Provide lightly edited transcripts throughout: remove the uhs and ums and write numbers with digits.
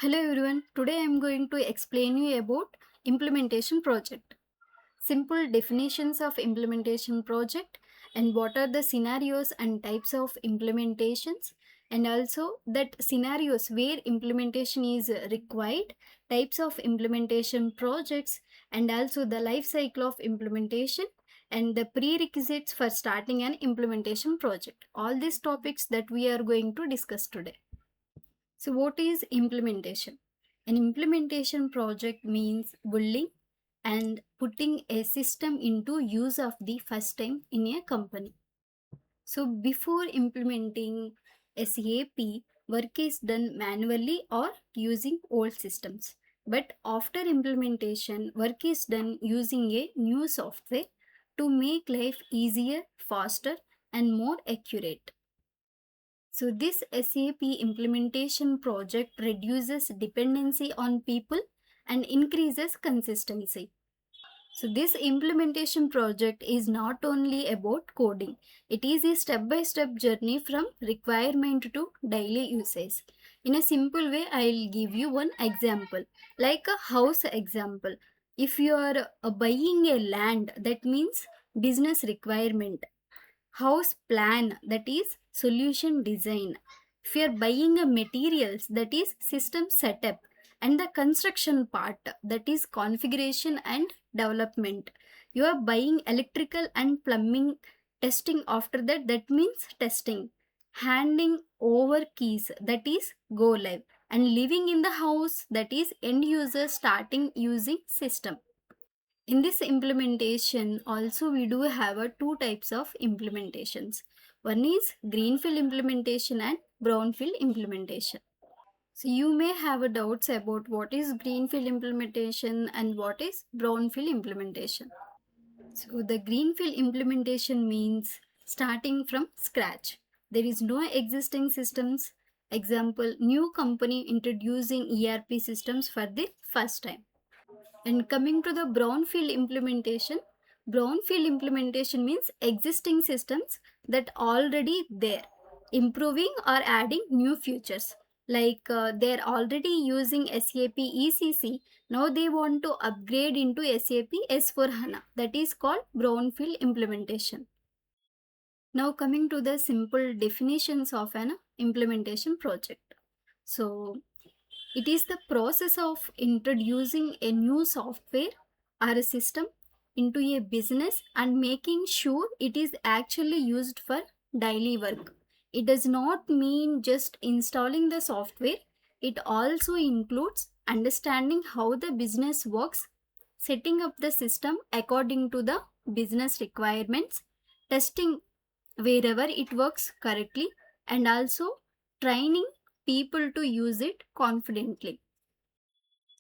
Hello everyone, today I am going to explain you about implementation project. Simple definitions of implementation project and what are the scenarios and types of implementations, and also that scenarios where implementation is required, types of implementation projects, and also the life cycle of implementation and the prerequisites for starting an implementation project. All these topics that we are going to discuss today. So, what is implementation? An implementation project means building and putting a system into use of the first time in a company. So, before implementing SAP, work is done manually or using old systems. But after implementation, work is done using a new software to make life easier, faster, and more accurate. So this SAP implementation project reduces dependency on people and increases consistency. So this implementation project is not only about coding. It is a step-by-step journey from requirement to daily usage. In a simple way, I'll give you one example, like a house example. If you are buying a land, that means business requirement. House plan, that is solution design. If you are buying a materials, that is system setup. And the construction part, that is configuration and development. You are buying electrical and plumbing, testing after that, that means testing. Handing over keys, that is go live. And living in the house, that is end user starting using system. In this implementation, also we do have two types of implementations. One is greenfield implementation and brownfield implementation. So you may have a doubts about what is greenfield implementation and what is brownfield implementation. So the greenfield implementation means starting from scratch. There is no existing systems. Example, new company introducing ERP systems for the first time. And coming to the brownfield implementation means existing systems that already there, improving or adding new features. Like they're already using SAP ECC, now they want to upgrade into SAP S4HANA. That is called brownfield implementation. Now coming to the simple definitions of an implementation project. So it is the process of introducing a new software or a system into a business and making sure it is actually used for daily work. It does not mean just installing the software, it also includes understanding how the business works, setting up the system according to the business requirements, testing wherever it works correctly, and also training people to use it confidently.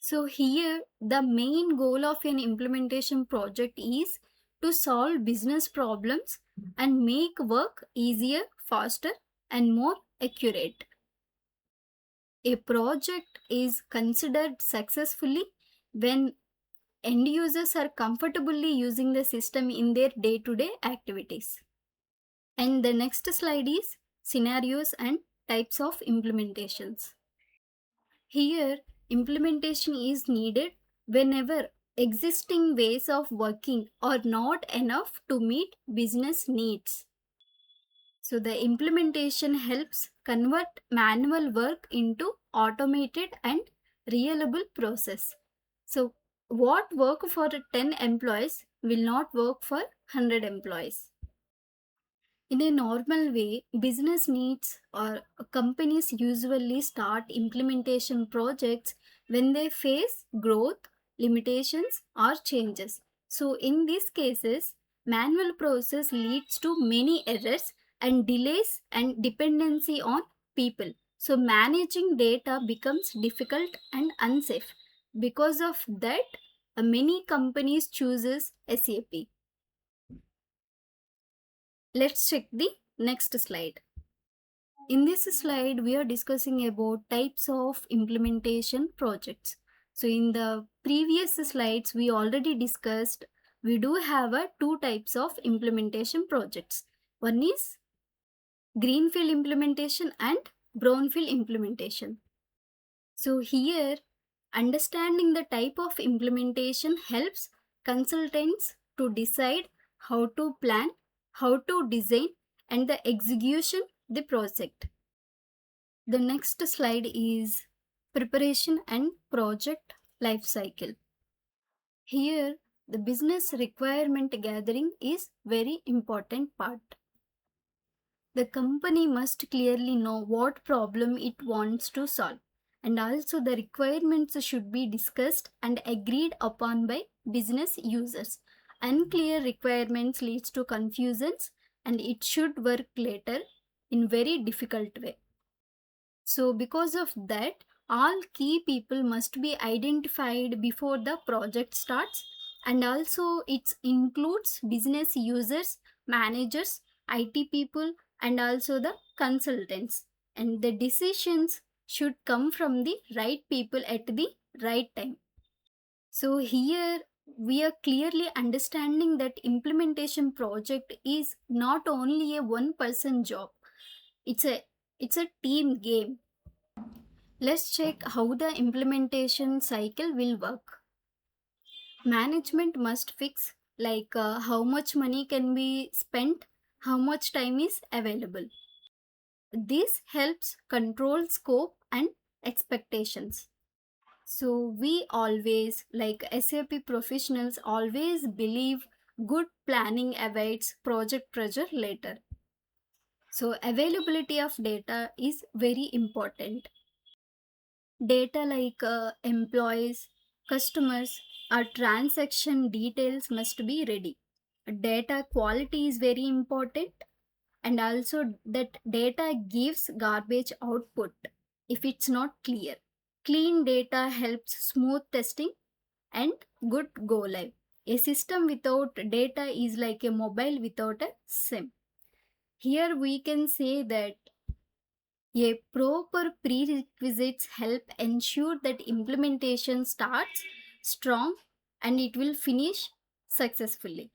So here the main goal of an implementation project is to solve business problems and make work easier, faster, and more accurate. A project is considered successfully when end users are comfortably using the system in their day-to-day activities. And the next slide is scenarios and types of implementations. Here, implementation is needed whenever existing ways of working are not enough to meet business needs. So, the implementation helps convert manual work into automated and reliable process. So, what work for 10 employees will not work for 100 employees. In a normal way, business needs or companies usually start implementation projects when they face growth, limitations, or changes. So, in these cases, manual process leads to many errors and delays and dependency on people. So, managing data becomes difficult and unsafe. Because of that, many companies chooses SAP. Let's check the next slide. In this slide, we are discussing about types of implementation projects. So in the previous slides, we already discussed we do have two types of implementation projects. One is greenfield implementation and brownfield implementation. So here, understanding the type of implementation helps consultants to decide how to plan, how to design, and the execution the project. The next slide is preparation and project life cycle. Here, the business requirement gathering is very important part. The company must clearly know what problem it wants to solve, and also the requirements should be discussed and agreed upon by business users. Unclear requirements leads to confusions and it should work later in very difficult way. So because of that, all key people must be identified before the project starts, and also it includes business users, managers, IT people, and also the consultants. And the decisions should come from the right people at the right time. So here we are clearly understanding that implementation project is not only a one person job. It's a it's a team game. Let's check how the implementation cycle will work. Management must fix how much money can be spent, how much time is available. This helps control scope and expectations. So we always, like SAP professionals, always believe good planning avoids project pressure later. So availability of data is very important. Data employees, customers, or transaction details must be ready. Data quality is very important, and also that data gives garbage output if it's not clear. Clean data helps smooth testing and good go live. A system without data is like a mobile without a SIM. Here we can say that a proper prerequisites help ensure that implementation starts strong and it will finish successfully.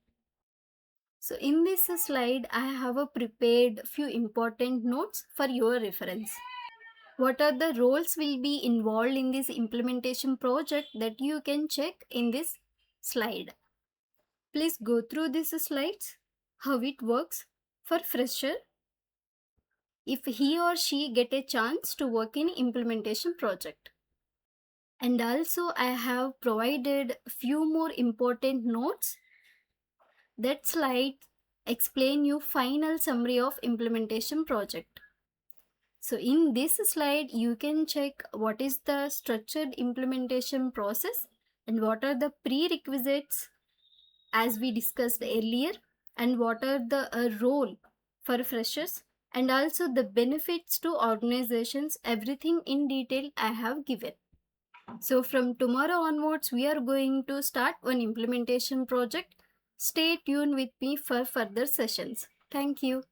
So in this slide, I have prepared few important notes for your reference. What are the roles will be involved in this implementation project that you can check in this slide. Please go through these slides, how it works for fresher if he or she get a chance to work in implementation project. And also I have provided few more important notes. That slide explain you final summary of implementation project. So in this slide you can check what is the structured implementation process and what are the prerequisites as we discussed earlier, and what are the role for freshers, and also the benefits to organizations. Everything in detail I have given. So from tomorrow onwards, we are going to start one implementation project. Stay tuned with me for further sessions. Thank you.